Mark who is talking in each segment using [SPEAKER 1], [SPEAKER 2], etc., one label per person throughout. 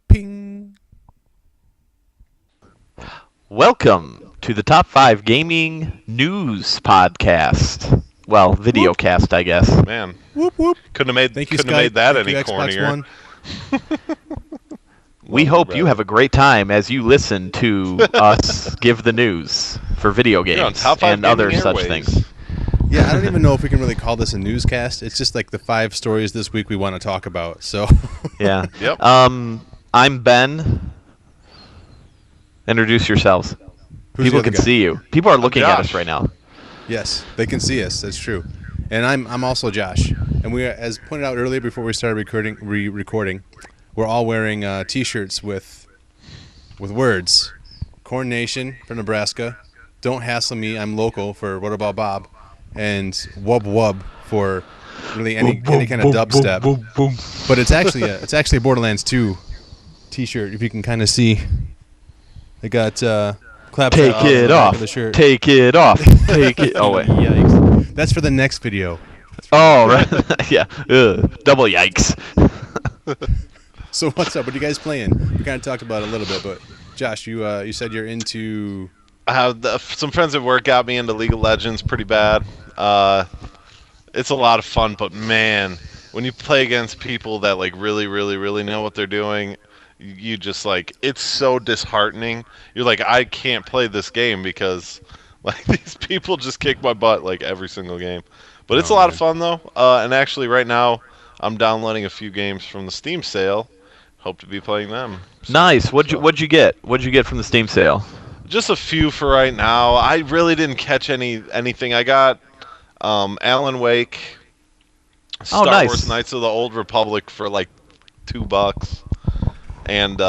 [SPEAKER 1] Ping.
[SPEAKER 2] Welcome to the Top 5 Gaming News Podcast. Well, video cast, I guess.
[SPEAKER 3] Man,
[SPEAKER 1] Whoop whoop.
[SPEAKER 3] couldn't have
[SPEAKER 1] Thank you,
[SPEAKER 3] made that
[SPEAKER 1] Thank
[SPEAKER 3] any
[SPEAKER 1] you, Xbox
[SPEAKER 3] cornier.
[SPEAKER 1] One.
[SPEAKER 2] We hope you have a great time as you listen to us give the news for video
[SPEAKER 3] You're on
[SPEAKER 2] games
[SPEAKER 3] Top 5
[SPEAKER 2] and other
[SPEAKER 3] Gaming
[SPEAKER 2] such
[SPEAKER 3] Airways.
[SPEAKER 2] things.
[SPEAKER 1] Yeah, I don't even know if we can really call this a newscast. It's just like the 5 stories this week we want to talk about. So
[SPEAKER 2] Yeah.
[SPEAKER 3] Yep.
[SPEAKER 2] I'm Ben. Introduce yourselves.
[SPEAKER 1] Who's
[SPEAKER 2] People
[SPEAKER 1] the other
[SPEAKER 2] can
[SPEAKER 1] guy?
[SPEAKER 2] see you. People are looking at
[SPEAKER 3] Josh.
[SPEAKER 2] us right now.
[SPEAKER 1] Yes, they can see us. That's true. And I'm also Josh. And we, as pointed out earlier before we started recording, we're all wearing T-shirts with words. Corn Nation for Nebraska. Don't hassle me. I'm local for What About Bob, and Wub Wub for really any kind of dubstep. But it's actually a Borderlands 2 T-shirt. If you can kind of see, they got clap.
[SPEAKER 2] Take it off.
[SPEAKER 1] The shirt.
[SPEAKER 2] Take it off. Take it. Oh wait.
[SPEAKER 1] Yikes. That's for the next video.
[SPEAKER 2] Oh right. Yeah. Double yikes.
[SPEAKER 1] So what's up? What are you guys playing? We kind of talked about it a little bit, but Josh, you said you're into.
[SPEAKER 3] I have some friends at work got me into League of Legends pretty bad. It's a lot of fun, but man, when you play against people that like really know what they're doing, you just like it's so disheartening. You're like, I can't play this game because like these people just kick my butt like every single game. But it's a lot of fun though. And actually, right now, I'm downloading a few games from the Steam sale. Hope to be playing them.
[SPEAKER 2] Nice. What'd you get? What'd you get from the Steam sale?
[SPEAKER 3] Just a few for right now. I really didn't catch anything. I got Alan Wake, Star
[SPEAKER 2] nice.
[SPEAKER 3] Wars Knights of the Old Republic for like $2, and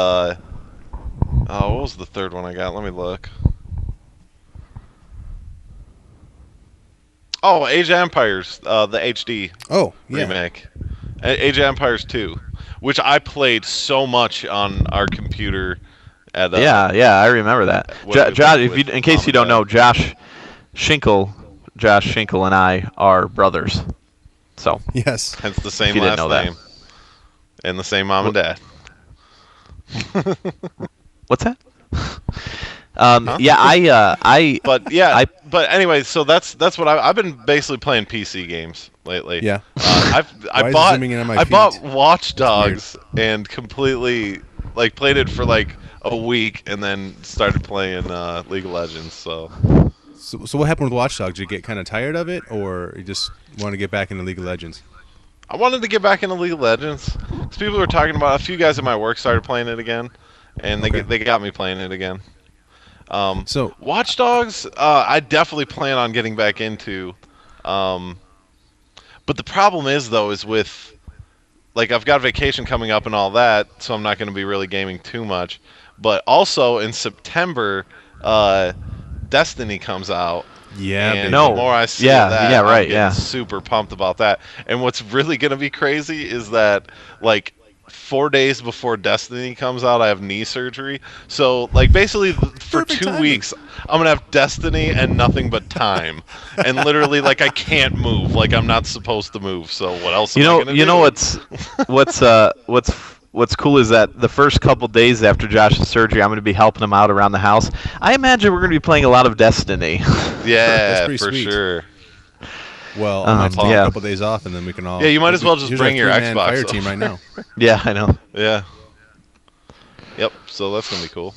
[SPEAKER 3] what was the third one I got? Let me look. Oh, Age of Empires, the HD remake, Age of Empires 2, which I played so much on our computer.
[SPEAKER 2] Yeah, I remember that. Josh, in case you don't know, Josh Schinkel and I are brothers. So
[SPEAKER 1] Yes.
[SPEAKER 3] Hence the same
[SPEAKER 2] you didn't
[SPEAKER 3] last
[SPEAKER 2] know
[SPEAKER 3] name. And the same mom and dad.
[SPEAKER 2] what's that? Yeah,
[SPEAKER 3] But yeah, but anyway, so that's what I've been basically playing PC games lately.
[SPEAKER 1] Yeah.
[SPEAKER 3] I
[SPEAKER 1] Why is it
[SPEAKER 3] bought
[SPEAKER 1] zooming in on my
[SPEAKER 3] I bought
[SPEAKER 1] feet?
[SPEAKER 3] Watch Dogs and completely like played it for like a week and then started playing League of Legends. So
[SPEAKER 1] So what happened with Watch Dogs? Did you get kind of tired of it, or you just want to get back into League of Legends?
[SPEAKER 3] I wanted to get back into League of Legends. 'Cause people were talking about a few guys at my work started playing it again, and they got me playing it again.
[SPEAKER 1] So
[SPEAKER 3] Watch Dogs, I definitely plan on getting back into. But the problem is with like I've got vacation coming up and all that, so I'm not going to be really gaming too much. But also in September, Destiny comes out.
[SPEAKER 1] yeah,
[SPEAKER 3] And
[SPEAKER 1] baby.
[SPEAKER 2] No.
[SPEAKER 3] the more I see
[SPEAKER 2] Yeah,
[SPEAKER 3] of that,
[SPEAKER 2] yeah, right,
[SPEAKER 3] I'm getting
[SPEAKER 2] yeah.
[SPEAKER 3] super pumped about that. And what's really going to be crazy is that, like, 4 days before Destiny comes out, I have knee surgery. So, like, basically, for
[SPEAKER 1] Perfect
[SPEAKER 3] 2
[SPEAKER 1] timing.
[SPEAKER 3] weeks, I'm going to have Destiny and nothing but time. And literally, like, I can't move. Like, I'm not supposed to move. So, what else am I going to do?
[SPEAKER 2] You know what's cool is that the first couple days after Josh's surgery, I'm going to be helping him out around the house. I imagine we're going to be playing a lot of Destiny.
[SPEAKER 3] Yeah,
[SPEAKER 1] pretty
[SPEAKER 3] for
[SPEAKER 1] sweet.
[SPEAKER 3] sure.
[SPEAKER 1] Well, I might take
[SPEAKER 2] yeah.
[SPEAKER 1] a couple days off, and then we can all.
[SPEAKER 3] Yeah, you might as well just
[SPEAKER 1] here's
[SPEAKER 3] bring
[SPEAKER 1] our
[SPEAKER 3] your
[SPEAKER 1] 3-man
[SPEAKER 3] Xbox
[SPEAKER 1] fire
[SPEAKER 3] over.
[SPEAKER 1] team right now.
[SPEAKER 2] Yeah, I know.
[SPEAKER 3] Yeah. Yep, so that's going to be cool.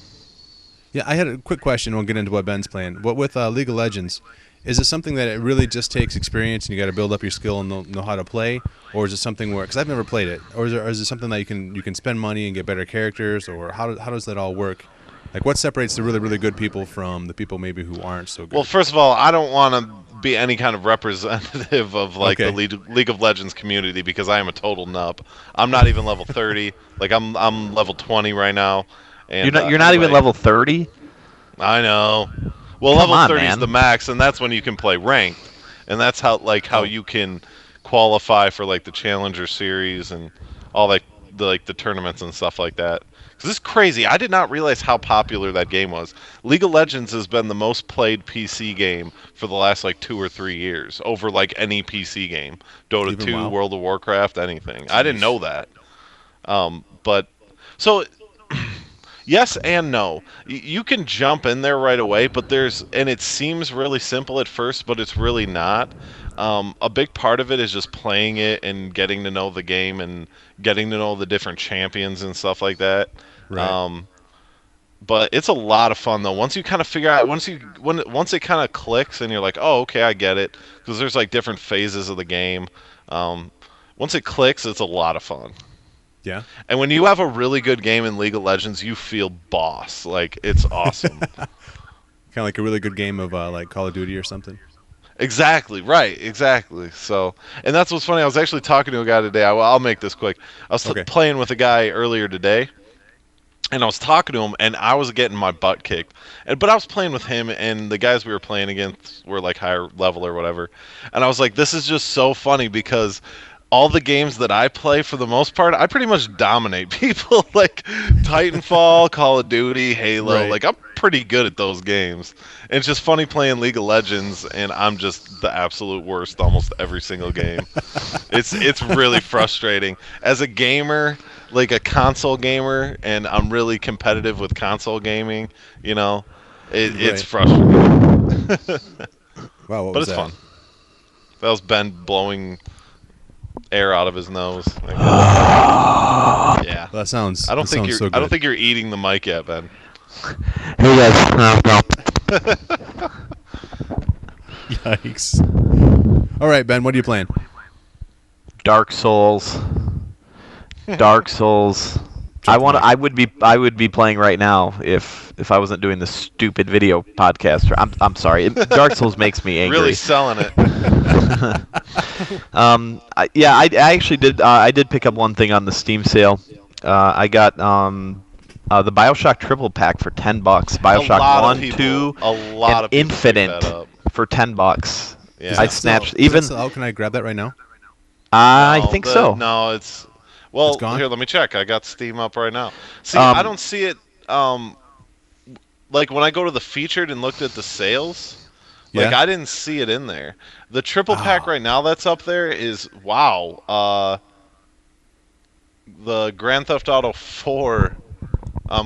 [SPEAKER 1] Yeah, I had a quick question. We'll get into what Ben's playing. What with League of Legends, is it something that it really just takes experience and you got to build up your skill and know how to play, or is it something where? Because I've never played it, or is it something that you can spend money and get better characters, or how does that all work? Like, what separates the really good people from the people maybe who aren't so good?
[SPEAKER 3] Well, first of all, I don't want to be any kind of representative of like
[SPEAKER 1] Okay.
[SPEAKER 3] the League of Legends community because I am a total nup. I'm not even level 30. Like I'm level 20 right now. And,
[SPEAKER 2] You're not even
[SPEAKER 3] anyway,
[SPEAKER 2] level 30.
[SPEAKER 3] I know. Well,
[SPEAKER 2] Come
[SPEAKER 3] level
[SPEAKER 2] on,
[SPEAKER 3] 30 is
[SPEAKER 2] man.
[SPEAKER 3] the max, and that's when you can play ranked, and that's how you can qualify for like the Challenger Series and all like the tournaments and stuff like that. This is crazy. I did not realize how popular that game was. League of Legends has been the most played PC game for the last like 2 or 3 years over like any PC game. Dota
[SPEAKER 1] Even
[SPEAKER 3] 2,
[SPEAKER 1] WoW?
[SPEAKER 3] World of Warcraft, anything. I didn't know that. But so yes and no. You can jump in there right away, but and it seems really simple at first, but it's really not. A big part of it is just playing it and getting to know the game and getting to know the different champions and stuff like that.
[SPEAKER 1] Right.
[SPEAKER 3] But it's a lot of fun though. Once you kind of figure out, once it kind of clicks and you're like, oh, okay, I get it, because there's like different phases of the game. Once it clicks, it's a lot of fun.
[SPEAKER 1] Yeah.
[SPEAKER 3] And when you have a really good game in League of Legends, you feel boss. Like, it's awesome.
[SPEAKER 1] Kind of like a really good game of like Call of Duty or something.
[SPEAKER 3] Exactly, right, exactly. So, and that's what's funny. I was actually talking to a guy today. I'll make this quick. I was
[SPEAKER 1] Okay.
[SPEAKER 3] playing with a guy earlier today, and I was talking to him, and I was getting my butt kicked. But I was playing with him, and the guys we were playing against were like higher level or whatever. And I was like, this is just so funny because all the games that I play, for the most part, I pretty much dominate people. Like Titanfall, Call of Duty, Halo.
[SPEAKER 1] Right.
[SPEAKER 3] Like, I'm pretty good at those games. And it's just funny playing League of Legends, and I'm just the absolute worst almost every single game. It's really frustrating. As a gamer, like a console gamer, and I'm really competitive with console gaming, it's frustrating.
[SPEAKER 1] Wow, what
[SPEAKER 3] But
[SPEAKER 1] was
[SPEAKER 3] it's
[SPEAKER 1] that?
[SPEAKER 3] fun. That was Ben blowing air out of his nose. Yeah.
[SPEAKER 1] Well, that sounds.
[SPEAKER 3] I don't
[SPEAKER 1] that
[SPEAKER 3] think
[SPEAKER 1] sounds
[SPEAKER 3] you're.
[SPEAKER 1] so good.
[SPEAKER 3] I don't think you're eating the mic yet, Ben.
[SPEAKER 2] Hey guys, no.
[SPEAKER 1] Yikes. All right, Ben, what are you playing?
[SPEAKER 2] Dark Souls. Dark Souls. I would be playing right now if I wasn't doing this stupid video podcast. I'm sorry. Dark Souls makes me angry.
[SPEAKER 3] Really selling it.
[SPEAKER 2] I actually did. I did pick up one thing on the Steam sale. I got the BioShock triple pack for $10. BioShock 1, 2, and Infinite for $10.
[SPEAKER 3] Yeah.
[SPEAKER 2] I snatched even.
[SPEAKER 1] Oh, can I grab that right now?
[SPEAKER 2] I think so.
[SPEAKER 3] No, it's. Well,
[SPEAKER 1] It's gone?
[SPEAKER 3] here, let me check. I got Steam up right now. See, I don't see it. Like when I go to the featured and looked at the sales, like
[SPEAKER 1] Yeah.
[SPEAKER 3] I didn't see it in there. The triple pack right now that's up there is wow. The Grand Theft Auto 4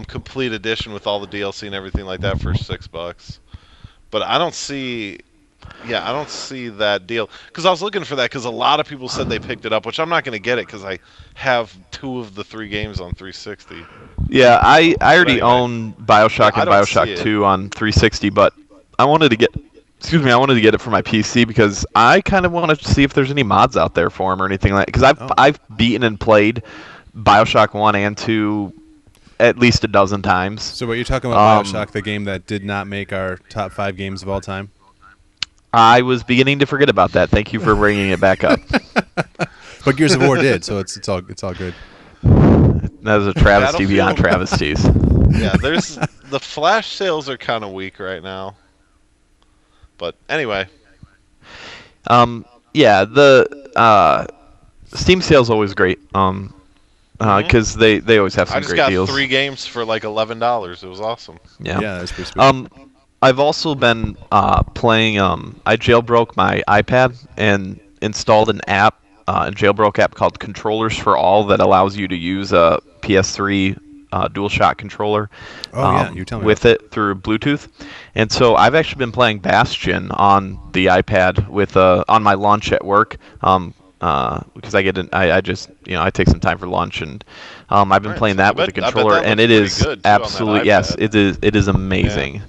[SPEAKER 3] complete edition with all the DLC and everything like that for $6. But I don't see. Yeah, I don't see that deal. Because I was looking for that because a lot of people said they picked it up, which I'm not going to get it because I have 2 of the 3 games on 360.
[SPEAKER 2] Yeah, I already
[SPEAKER 3] anyway.
[SPEAKER 2] own BioShock
[SPEAKER 3] I
[SPEAKER 2] and
[SPEAKER 3] don't see
[SPEAKER 2] BioShock
[SPEAKER 3] it.
[SPEAKER 2] 2 on 360, but I wanted to get it for my PC because I kind of wanted to see if there's any mods out there for them or anything like. Because I've beaten and played BioShock 1 and 2 at least a dozen times.
[SPEAKER 1] So, what you're talking about, BioShock, the game that did not make our top 5 games of all time?
[SPEAKER 2] I was beginning to forget about that. Thank you for bringing it back up.
[SPEAKER 1] But Gears of War did, so it's all good.
[SPEAKER 2] That was a travesty beyond
[SPEAKER 3] Battlefield.
[SPEAKER 2] travesties.
[SPEAKER 3] Yeah, the flash sales are kind of weak right now. But anyway.
[SPEAKER 2] Yeah, the Steam sale's always great. Because they always have some
[SPEAKER 3] I just
[SPEAKER 2] great
[SPEAKER 3] got
[SPEAKER 2] deals.
[SPEAKER 3] 3 games for like $11. It was awesome.
[SPEAKER 2] Yeah.
[SPEAKER 1] Yeah, that's pretty sweet.
[SPEAKER 2] I've also been playing. I jailbroke my iPad and installed an app, a jailbroke app called Controllers for All that allows you to use a PS3 DualShock controller
[SPEAKER 1] you tell me
[SPEAKER 2] with it through Bluetooth. And so I've actually been playing Bastion on the iPad with on my lunch at work. Because I just I take some time for lunch and I've been playing that with the controller and it is absolutely yes it is amazing. Yeah.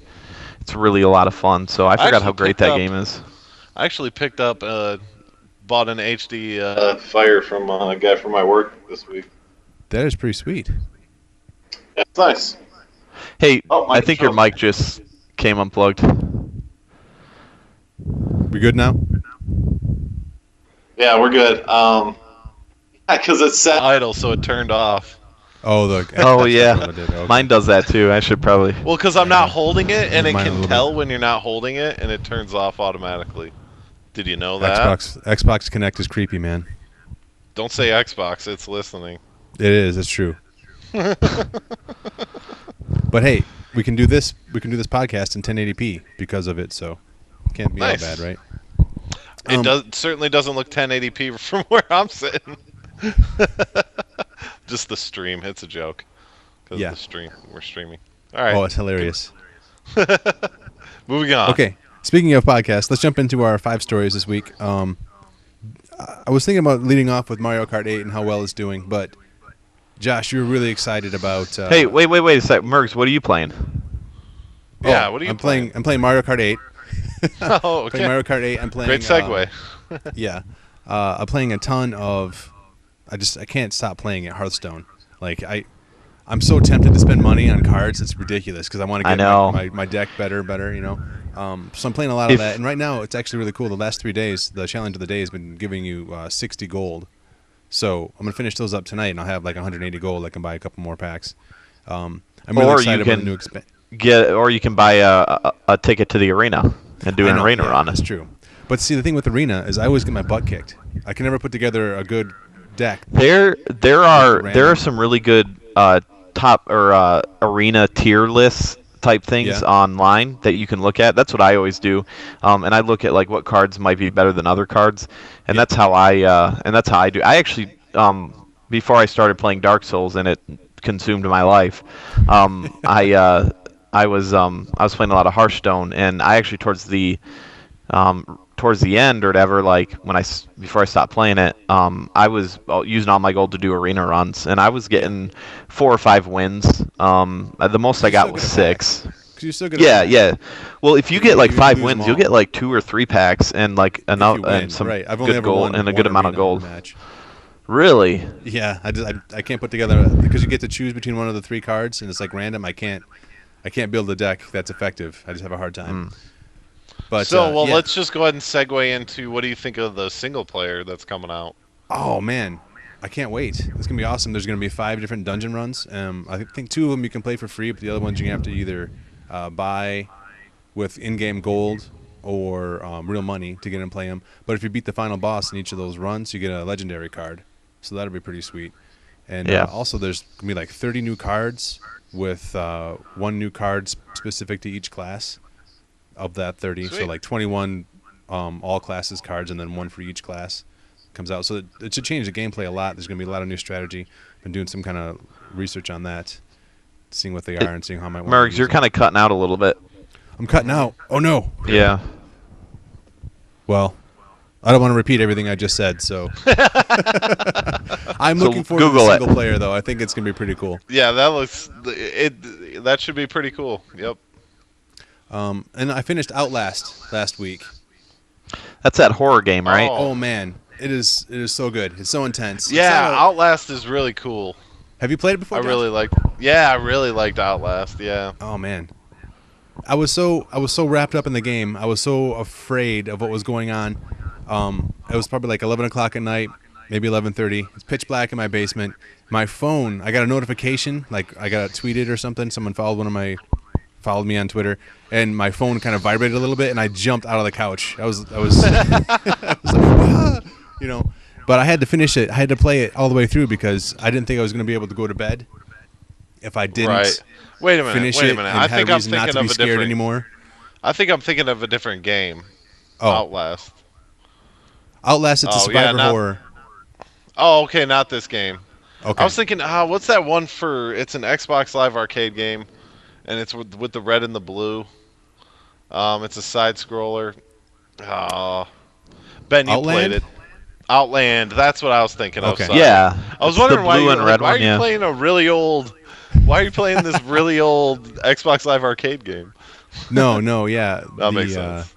[SPEAKER 2] It's really a lot of fun. So I forgot how great that game is.
[SPEAKER 3] I actually picked up bought an HD Fire from a guy from my work this week.
[SPEAKER 1] That is pretty sweet.
[SPEAKER 3] Yeah, it's nice.
[SPEAKER 2] Hey, I think your mic just came unplugged.
[SPEAKER 1] We good now?
[SPEAKER 3] Yeah, we're good. Because it's set idle, so it turned off.
[SPEAKER 2] Oh yeah, okay. Mine does that too. I should probably.
[SPEAKER 3] Well, because I'm not holding it, and it can tell when you're not holding it, and it turns off automatically. Did you know that?
[SPEAKER 1] Xbox Connect is creepy, man.
[SPEAKER 3] Don't say Xbox; it's listening.
[SPEAKER 1] It is. It's true. But hey, we can do this. We can do this podcast in 1080p because of it. So can't be all
[SPEAKER 3] Nice.
[SPEAKER 1] bad, right?
[SPEAKER 3] It certainly doesn't look 1080p from where I'm sitting. Just the stream. It's a joke. Because
[SPEAKER 1] Yeah.
[SPEAKER 3] the stream. We're streaming. All right.
[SPEAKER 1] Oh, it's hilarious.
[SPEAKER 3] Moving on.
[SPEAKER 1] Okay. Speaking of podcasts, let's jump into our 5 stories this week. I was thinking about leading off with Mario Kart 8 and how well it's doing, but Josh, you were really excited about.
[SPEAKER 2] Hey, wait a sec, Mergs. What are you playing?
[SPEAKER 3] Yeah, what are you
[SPEAKER 1] I'm playing? I'm playing Mario Kart 8.
[SPEAKER 3] Oh, okay.
[SPEAKER 1] Playing Mario Kart 8. I'm playing.
[SPEAKER 3] Great segue.
[SPEAKER 1] Yeah, I'm playing a ton of. I can't stop playing it. Hearthstone. Like I'm so tempted to spend money on cards. It's ridiculous because I want to get my deck better. You know. So I'm playing a lot of that, and right now it's actually really cool. The last 3 days, the challenge of the day has been giving you 60 gold. So I'm gonna finish those up tonight, and I'll have like 180 gold. I can buy a couple more packs. I'm really excited about the new
[SPEAKER 2] Or you can buy a ticket to the arena and do an arena run.
[SPEAKER 1] That's true. But see, the thing with arena is I always get my butt kicked. I can never put together a good deck.
[SPEAKER 2] There are some really good top or arena tier lists type things online that you can look at. That's what I always do, and I look at like what cards might be better than other cards, and that's how I do. I actually before I started playing Dark Souls and it consumed my life, I was playing a lot of Hearthstone, and I actually towards the end or whatever, like before I stopped playing it, I was using all my gold to do arena runs, and I was getting 4 or 5 wins. The most I got was 6.
[SPEAKER 1] You're still good
[SPEAKER 2] yeah. Well, if you get like 5 wins, you'll get like 2 or 3 packs and like enough and some good gold and a good amount of gold.
[SPEAKER 1] Match.
[SPEAKER 2] Really?
[SPEAKER 1] Yeah, I can't put together because you get to choose between one of the 3 cards, and it's like random. I can't build a deck that's effective. I just have a hard time. But
[SPEAKER 3] let's just go ahead and segue into what do you think of the single player that's coming out?
[SPEAKER 1] Oh man, I can't wait. It's gonna be awesome. There's gonna be 5 different dungeon runs. I think 2 of them you can play for free, but the other ones you have to either buy with in-game gold or real money to get and play them. But if you beat the final boss in each of those runs, you get a legendary card. So that'll be pretty sweet. And also, there's gonna be like 30 new cards with 1 new card specific to each class. Of that 30,
[SPEAKER 3] Sweet.
[SPEAKER 1] So like 21 all classes cards, and then 1 for each class comes out. So it should change the gameplay a lot. There's going to be a lot of new strategy. Been doing some kind of research on that, seeing what they are and seeing how I might want to
[SPEAKER 2] Mergs,
[SPEAKER 1] use
[SPEAKER 2] you're
[SPEAKER 1] them.
[SPEAKER 2] kind of cutting out a little bit.
[SPEAKER 1] I'm cutting out. Oh no.
[SPEAKER 2] Yeah.
[SPEAKER 1] Well, I don't want to repeat everything I just said, so I'm looking forward to the single player though. I think it's going to be pretty cool.
[SPEAKER 3] Yeah, that should be pretty cool. Yep.
[SPEAKER 1] And I finished Outlast last week.
[SPEAKER 2] That's that horror game, right?
[SPEAKER 1] Oh man, it is so good. It's so intense.
[SPEAKER 3] Yeah, Outlast is really cool.
[SPEAKER 1] Have you played it before?
[SPEAKER 3] I really liked Outlast. Yeah.
[SPEAKER 1] Oh man, I was so wrapped up in the game. I was so afraid of what was going on. It was probably like 11 o'clock at night, maybe 11:30. It's pitch black in my basement. My phone, I got a notification, like I got tweeted or something. Someone followed me on Twitter, and my phone kind of vibrated a little bit, and I jumped out of the couch. I was I was like, ah! You know. But I had to finish it. I had to play it all the way through because I didn't think I was going to be able to go to bed if I didn't.
[SPEAKER 3] Right. Wait a minute.
[SPEAKER 1] Finish
[SPEAKER 3] Wait a
[SPEAKER 1] it
[SPEAKER 3] minute.
[SPEAKER 1] and
[SPEAKER 3] I
[SPEAKER 1] had
[SPEAKER 3] think
[SPEAKER 1] a
[SPEAKER 3] I'm
[SPEAKER 1] reason not
[SPEAKER 3] thinking
[SPEAKER 1] to
[SPEAKER 3] of
[SPEAKER 1] be
[SPEAKER 3] a
[SPEAKER 1] scared
[SPEAKER 3] different.
[SPEAKER 1] anymore.
[SPEAKER 3] I think I'm thinking of a different game.
[SPEAKER 1] Oh,
[SPEAKER 3] Outlast.
[SPEAKER 1] Outlast. It's a survivor horror.
[SPEAKER 3] Oh, okay, not this game.
[SPEAKER 1] Okay.
[SPEAKER 3] I was thinking, what's that one for? It's an Xbox Live Arcade game, and it's with the red and the blue. It's a side scroller. Oh, Ben, you
[SPEAKER 1] Outland?
[SPEAKER 3] played it. Outland. That's what I was thinking of.
[SPEAKER 1] Okay.
[SPEAKER 3] Sorry.
[SPEAKER 2] Yeah.
[SPEAKER 3] I was
[SPEAKER 2] It's
[SPEAKER 3] wondering
[SPEAKER 2] the
[SPEAKER 3] why
[SPEAKER 2] blue
[SPEAKER 3] you
[SPEAKER 2] and
[SPEAKER 3] were
[SPEAKER 2] red
[SPEAKER 3] why
[SPEAKER 2] one,
[SPEAKER 3] are you playing a really old. Why are you playing this really old Xbox Live Arcade game?
[SPEAKER 1] No, yeah.
[SPEAKER 3] That makes sense.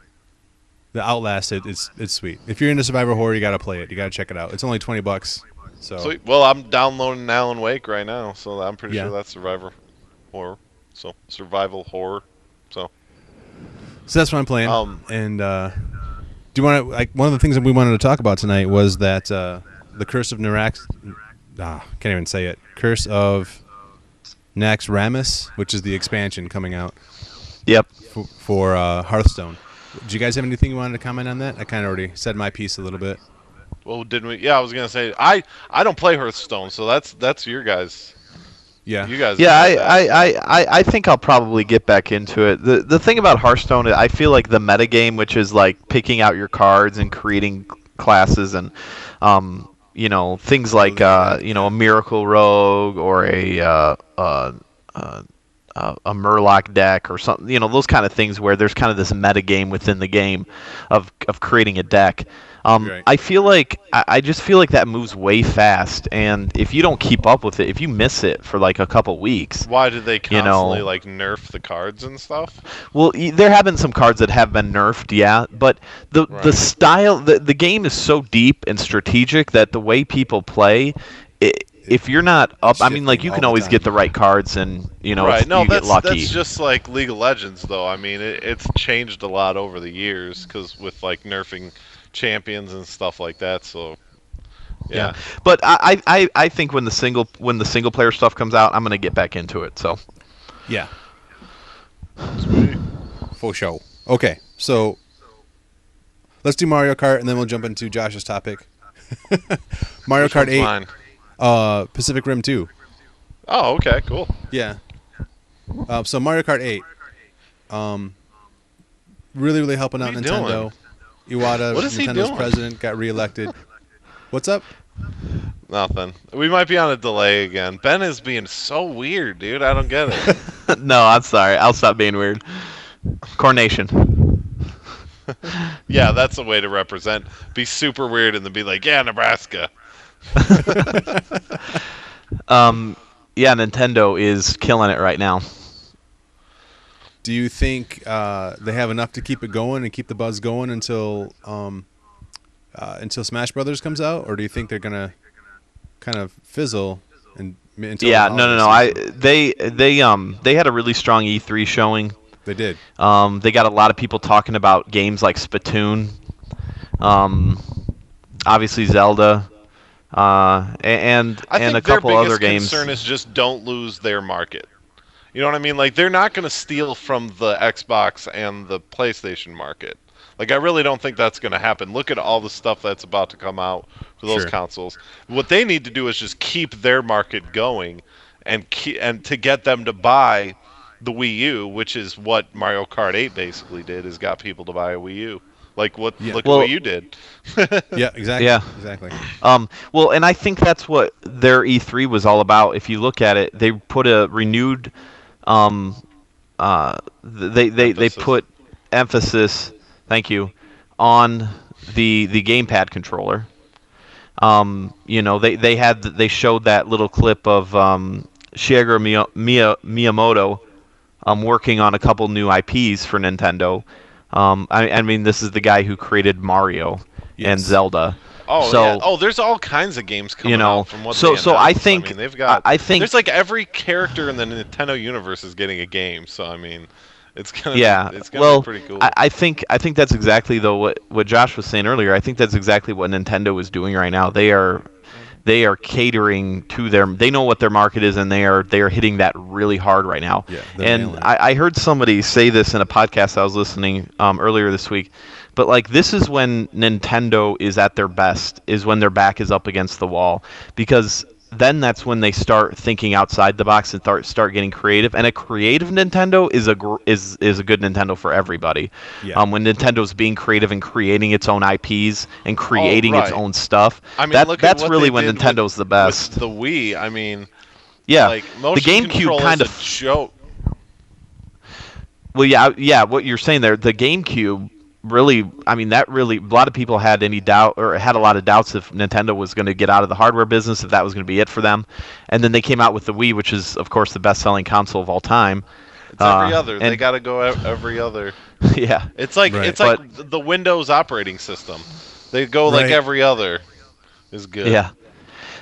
[SPEAKER 1] The Outlast, it's sweet. If you're into survivor horror, you got to play it. You got to check it out. It's only $20. So
[SPEAKER 3] Sweet. Well, I'm downloading Alan Wake right now, so I'm pretty
[SPEAKER 1] Yeah.
[SPEAKER 3] sure that's survivor horror. So survival horror. So
[SPEAKER 1] that's what I'm playing. And do you want to like one of the things that we wanted to talk about tonight was that the Curse of Narax. Can't even say it. Curse of Naxxramas, which is the expansion coming out
[SPEAKER 2] Yep.
[SPEAKER 1] for Hearthstone. Do you guys have anything you wanted to comment on that? I kind of already said my piece a little bit.
[SPEAKER 3] well, didn't we? Yeah, I was gonna say I don't play Hearthstone, so that's your guys.
[SPEAKER 1] Yeah.
[SPEAKER 3] You guys
[SPEAKER 2] Yeah,
[SPEAKER 3] know that.
[SPEAKER 2] I think I'll probably get back into it. The thing about Hearthstone, I feel like the metagame, which is like picking out your cards and creating classes and things like
[SPEAKER 1] Building your deck,
[SPEAKER 2] a Miracle Rogue or a Murloc deck or something, those kind of things where there's kind of this meta game within the game of creating a deck.
[SPEAKER 1] Right.
[SPEAKER 2] I just feel like that moves way fast, and if you don't keep up with it, if you miss it for like a couple weeks,
[SPEAKER 3] Why did they constantly like nerf the cards and stuff?
[SPEAKER 2] well, there have been some cards that have been nerfed, yeah, but the
[SPEAKER 3] Right.
[SPEAKER 2] style, the game is so deep and strategic that the way people play, if you're not up, I mean, like,
[SPEAKER 1] shifting
[SPEAKER 2] you
[SPEAKER 1] all
[SPEAKER 2] can
[SPEAKER 1] the
[SPEAKER 2] always
[SPEAKER 1] time.
[SPEAKER 2] get the right cards, and
[SPEAKER 3] Right. No,
[SPEAKER 2] you get lucky.
[SPEAKER 3] that's just like League of Legends, though. I mean, it's changed a lot over the years because with like nerfing champions and stuff like that. So yeah.
[SPEAKER 2] But I think when the single player stuff comes out, I'm gonna get back into it. So
[SPEAKER 1] Yeah.
[SPEAKER 3] Sweet.
[SPEAKER 1] For sure. Okay, so let's do Mario Kart, and then we'll jump into Josh's topic. Mario
[SPEAKER 3] Which
[SPEAKER 1] Kart
[SPEAKER 3] one's
[SPEAKER 1] 8,
[SPEAKER 3] mine?
[SPEAKER 1] Pacific Rim 2.
[SPEAKER 3] Oh, okay, cool.
[SPEAKER 1] Yeah. So Mario Kart 8, really, really helping out
[SPEAKER 3] What are you
[SPEAKER 1] Nintendo. Iwata,
[SPEAKER 3] What is he
[SPEAKER 1] Nintendo's
[SPEAKER 3] doing?
[SPEAKER 1] president, got reelected. What's up?
[SPEAKER 3] Nothing. We might be on a delay again. Ben is being so weird, dude. I don't get it.
[SPEAKER 2] no, I'm sorry. I'll stop being weird. Coronation.
[SPEAKER 3] Yeah, that's the way to represent. Be super weird and then be like, yeah, Nebraska.
[SPEAKER 2] Yeah, Nintendo is killing it right now.
[SPEAKER 1] Do you think they have enough to keep it going and keep the buzz going until Smash Brothers comes out, or do you think they're gonna kind of fizzle until
[SPEAKER 2] Yeah,
[SPEAKER 1] the
[SPEAKER 2] no.
[SPEAKER 1] holiday season?
[SPEAKER 2] They had a really strong E3 showing.
[SPEAKER 1] They did.
[SPEAKER 2] They got a lot of people talking about games like Splatoon, obviously Zelda, and
[SPEAKER 3] I think
[SPEAKER 2] a couple
[SPEAKER 3] their
[SPEAKER 2] other
[SPEAKER 3] biggest
[SPEAKER 2] games.
[SPEAKER 3] concern is just don't lose their market. You know what I mean? Like, they're not going to steal from the Xbox and the PlayStation market. Like, I really don't think that's going to happen. Look at all the stuff that's about to come out for those
[SPEAKER 1] Sure.
[SPEAKER 3] consoles. What they need to do is just keep their market going and to get them to buy the Wii U, which is what Mario Kart 8 basically did, is got people to buy a Wii U. Like look at
[SPEAKER 2] Well-
[SPEAKER 3] what you did.
[SPEAKER 1] Yeah, exactly.
[SPEAKER 2] Yeah.
[SPEAKER 1] Exactly.
[SPEAKER 2] Well, and I think that's what their E3 was all about. If you look at it, they put a renewed, they
[SPEAKER 3] Emphasis.
[SPEAKER 2] put emphasis, thank you, on the gamepad controller. They showed that little clip of Shigeru Miyamoto working on a couple new IPs for Nintendo. I mean, this is the guy who created Mario and
[SPEAKER 1] Yes.
[SPEAKER 2] Zelda.
[SPEAKER 3] Oh,
[SPEAKER 2] So-
[SPEAKER 3] yeah. Oh, there's all kinds of games coming
[SPEAKER 2] know,
[SPEAKER 3] out from what
[SPEAKER 2] so-
[SPEAKER 3] they
[SPEAKER 2] so I
[SPEAKER 3] announced.
[SPEAKER 2] think-
[SPEAKER 3] mean, they've got.
[SPEAKER 2] I think-
[SPEAKER 3] there's like every character in the Nintendo universe is getting a game. So I mean, it's gonna
[SPEAKER 2] Yeah,
[SPEAKER 3] it's gonna
[SPEAKER 2] well,
[SPEAKER 3] be pretty cool.
[SPEAKER 2] I think that's exactly though what Josh was saying earlier. I think that's exactly what Nintendo is doing right now. They are catering to their. They know what their market is, and they are hitting that really hard right now.
[SPEAKER 1] Yeah, they're
[SPEAKER 2] and
[SPEAKER 1] nailing it.
[SPEAKER 2] I heard somebody say this in a podcast I was listening earlier this week. But like this is when Nintendo is at their best, is when their back is up against the wall, because then that's when they start thinking outside the box and start getting creative. And a creative Nintendo is a good Nintendo for everybody.
[SPEAKER 1] Yeah.
[SPEAKER 2] When Nintendo's being creative and creating its own IPs and creating its
[SPEAKER 3] right.
[SPEAKER 2] own stuff,
[SPEAKER 3] I mean, look at
[SPEAKER 2] that's
[SPEAKER 3] what
[SPEAKER 2] really
[SPEAKER 3] they
[SPEAKER 2] when
[SPEAKER 3] did
[SPEAKER 2] Nintendo's the best.
[SPEAKER 3] With the Wii, I mean,
[SPEAKER 2] Yeah,
[SPEAKER 3] like
[SPEAKER 2] the
[SPEAKER 3] motion
[SPEAKER 2] GameCube
[SPEAKER 3] control
[SPEAKER 2] kind
[SPEAKER 3] is
[SPEAKER 2] of.
[SPEAKER 3] a joke.
[SPEAKER 2] Well, yeah. What you're saying there, the GameCube really, I mean, that really, a lot of people had any doubt or had a lot of doubts if Nintendo was going to get out of the hardware business, if that was going to be it for them. And then they came out with the Wii, which is, of course, the best-selling console of all time.
[SPEAKER 3] It's every other. They
[SPEAKER 2] and-
[SPEAKER 3] got to go every other.
[SPEAKER 2] Yeah.
[SPEAKER 3] It's like
[SPEAKER 1] Right.
[SPEAKER 3] it's like the Windows operating system. They go like
[SPEAKER 1] Right.
[SPEAKER 3] every other. Is good.
[SPEAKER 2] Yeah.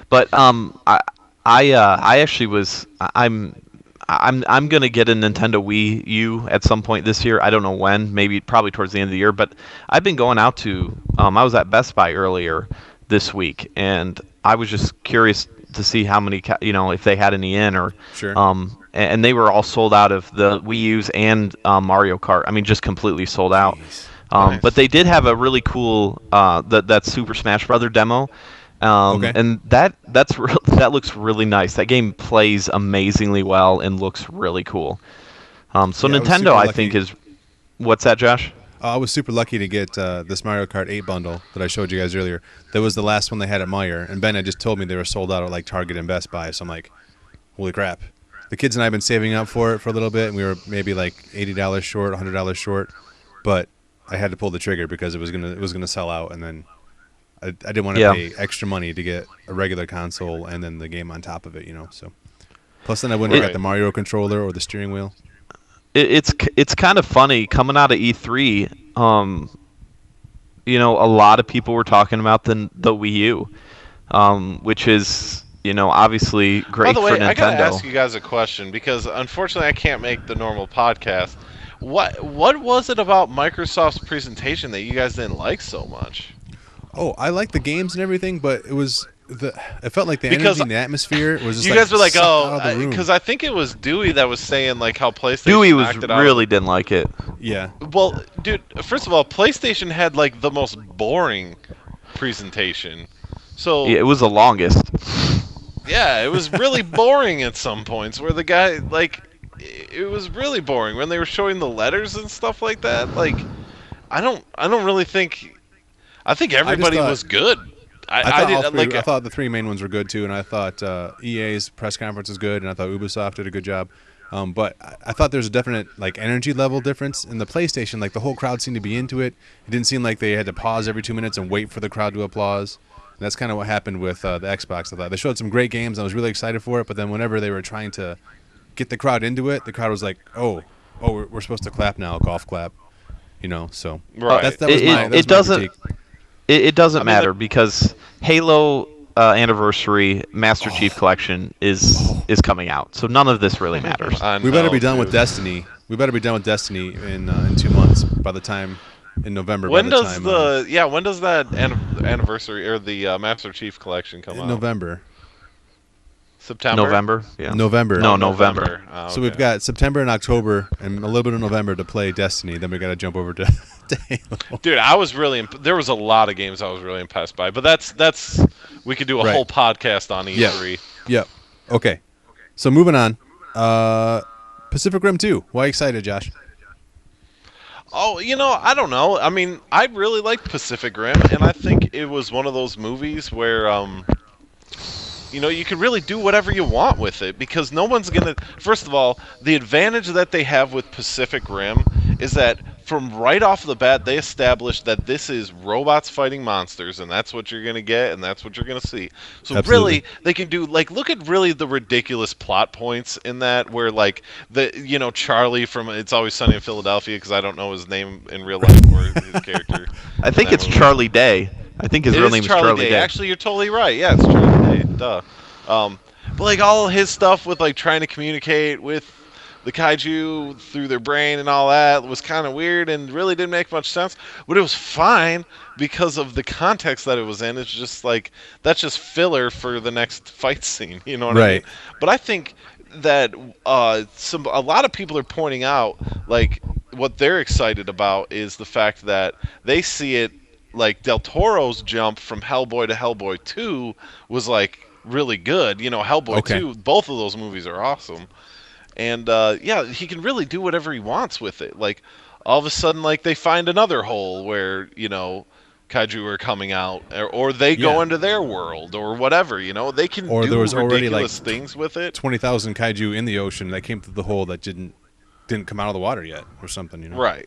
[SPEAKER 2] But I actually was I'm gonna get a Nintendo Wii U at some point this year. I don't know when, maybe probably towards the end of the year. But I've been going out to I was at Best Buy earlier this week, and I was just curious to see how many if they had any in or
[SPEAKER 1] Sure.
[SPEAKER 2] and they were all sold out of the Wii U's and Mario Kart. I mean, just completely sold out.
[SPEAKER 1] Jeez.
[SPEAKER 3] Nice.
[SPEAKER 2] But they did have a really cool that Super Smash Brother demo.
[SPEAKER 1] Okay.
[SPEAKER 2] And that looks really nice. That game plays amazingly well and looks really cool. So
[SPEAKER 1] Yeah, I was
[SPEAKER 2] Nintendo,
[SPEAKER 1] super
[SPEAKER 2] I think,
[SPEAKER 1] lucky.
[SPEAKER 2] is what's that, Josh?
[SPEAKER 1] I was super lucky to get this Mario Kart 8 bundle that I showed you guys earlier. That was the last one they had at Meyer, and Ben had just told me they were sold out at like Target and Best Buy. So I'm like, holy crap! The kids and I have been saving up for it for a little bit, and we were maybe like $80 short, $100 short, but I had to pull the trigger because it was gonna sell out, and then I didn't want to
[SPEAKER 2] Yeah.
[SPEAKER 1] pay extra money to get a regular console and then the game on top of it, So plus then I wouldn't have got
[SPEAKER 3] Right.
[SPEAKER 1] the Mario controller or the steering wheel.
[SPEAKER 2] It's kind of funny coming out of E3. A lot of people were talking about the Wii U, which is obviously
[SPEAKER 3] By
[SPEAKER 2] great
[SPEAKER 3] the
[SPEAKER 2] for
[SPEAKER 3] way, I gotta
[SPEAKER 2] Nintendo.
[SPEAKER 3] ask you guys a question because unfortunately I can't make the normal podcast. What was it about Microsoft's presentation that you guys didn't like so much?
[SPEAKER 1] Oh, I like the games and everything, but it felt like the
[SPEAKER 3] Because
[SPEAKER 1] energy and the atmosphere was just
[SPEAKER 3] you
[SPEAKER 1] like
[SPEAKER 3] guys were like,
[SPEAKER 1] sucked
[SPEAKER 3] oh,
[SPEAKER 1] out of the room.
[SPEAKER 3] because I think it was Dewey that was saying like how PlayStation
[SPEAKER 2] Dewey was
[SPEAKER 3] knocked it out.
[SPEAKER 2] really didn't like it.
[SPEAKER 1] Yeah.
[SPEAKER 3] Well, dude, first of all, PlayStation had like the most boring presentation. So
[SPEAKER 2] Yeah, it was the longest.
[SPEAKER 3] yeah, it was really boring at some points where the guy like it was really boring when they were showing the letters and stuff like that. Like I don't really think I think everybody
[SPEAKER 1] thought-
[SPEAKER 3] was good.
[SPEAKER 1] I
[SPEAKER 3] I
[SPEAKER 1] thought all
[SPEAKER 3] didn't
[SPEAKER 1] three,
[SPEAKER 3] like
[SPEAKER 1] I thought the three main ones were good too, and I thought EA's press conference was good, and I thought Ubisoft did a good job. But I thought there was a definite like energy level difference in the PlayStation. Like the whole crowd seemed to be into it. It didn't seem like they had to pause every 2 minutes and wait for the crowd to applause. And that's kind of what happened with the Xbox. I thought they showed some great games. I was really excited for it, but then whenever they were trying to get the crowd into it, the crowd was like, "Oh, we're supposed to clap now, golf clap," So
[SPEAKER 3] Right.
[SPEAKER 1] that was
[SPEAKER 2] It-
[SPEAKER 1] my
[SPEAKER 2] it
[SPEAKER 1] that was my
[SPEAKER 2] doesn't-
[SPEAKER 1] critique.
[SPEAKER 2] It doesn't
[SPEAKER 3] I mean,
[SPEAKER 2] matter because Halo Anniversary Master Chief Collection is coming out, so none of this really matters.
[SPEAKER 3] I
[SPEAKER 1] We better
[SPEAKER 3] know,
[SPEAKER 1] be done with
[SPEAKER 3] dude.
[SPEAKER 1] Destiny. We better be done with Destiny in 2 months. By the time in November.
[SPEAKER 3] When
[SPEAKER 1] by the
[SPEAKER 3] does
[SPEAKER 1] time,
[SPEAKER 3] when does that anniversary or the Master Chief collection come out?
[SPEAKER 1] November?
[SPEAKER 3] September.
[SPEAKER 2] November, yeah.
[SPEAKER 1] November.
[SPEAKER 2] No,
[SPEAKER 3] Oh,
[SPEAKER 2] November.
[SPEAKER 3] Oh,
[SPEAKER 1] So we've
[SPEAKER 3] okay.
[SPEAKER 1] got September and October and a little bit of November to play Destiny. Then we got to jump over to, to Halo.
[SPEAKER 3] Dude, I was really there was a lot of games I was really impressed by, but that's we could do a
[SPEAKER 1] Right.
[SPEAKER 3] whole podcast on E3.
[SPEAKER 1] Yep. Okay. So moving on. Pacific Rim 2. Why excited, Josh?
[SPEAKER 3] Oh, I don't know. I mean, I really liked Pacific Rim, and I think it was one of those movies where you can really do whatever you want with it because no one's gonna. First of all, the advantage that they have with Pacific Rim is that from right off the bat they established that this is robots fighting monsters, and that's what you're gonna get, and that's what you're gonna see. So
[SPEAKER 1] Absolutely.
[SPEAKER 3] really, they can do look at really the ridiculous plot points in that where Charlie from It's Always Sunny in Philadelphia, because I don't know his name in real life or his character.
[SPEAKER 2] I think
[SPEAKER 3] in that
[SPEAKER 2] it's
[SPEAKER 3] movie.
[SPEAKER 2] Charlie Day. I think his
[SPEAKER 3] It
[SPEAKER 2] real
[SPEAKER 3] is
[SPEAKER 2] name is
[SPEAKER 3] Charlie
[SPEAKER 2] Charlie
[SPEAKER 3] Day.
[SPEAKER 2] Day.
[SPEAKER 3] Actually, you're totally right. Yeah, it's Charlie Day. Duh. But all his stuff with trying to communicate with the kaiju through their brain and all that was kind of weird and really didn't make much sense. But it was fine because of the context that it was in. It's just that's just filler for the next fight scene. You know what I mean?
[SPEAKER 1] Right.
[SPEAKER 3] But I think that a lot of people are pointing out what they're excited about is the fact that they see it Del Toro's jump from Hellboy to Hellboy 2 was really good. Hellboy
[SPEAKER 1] Okay.
[SPEAKER 3] 2, both of those movies are awesome. And he can really do whatever he wants with it. All of a sudden they find another hole where, kaiju are coming out or they go
[SPEAKER 1] Yeah.
[SPEAKER 3] into their world or whatever, they can
[SPEAKER 1] Or
[SPEAKER 3] do
[SPEAKER 1] there was already,
[SPEAKER 3] ridiculous things with it.
[SPEAKER 1] 20,000 kaiju in the ocean that came through the hole that didn't come out of the water yet or something,
[SPEAKER 3] Right.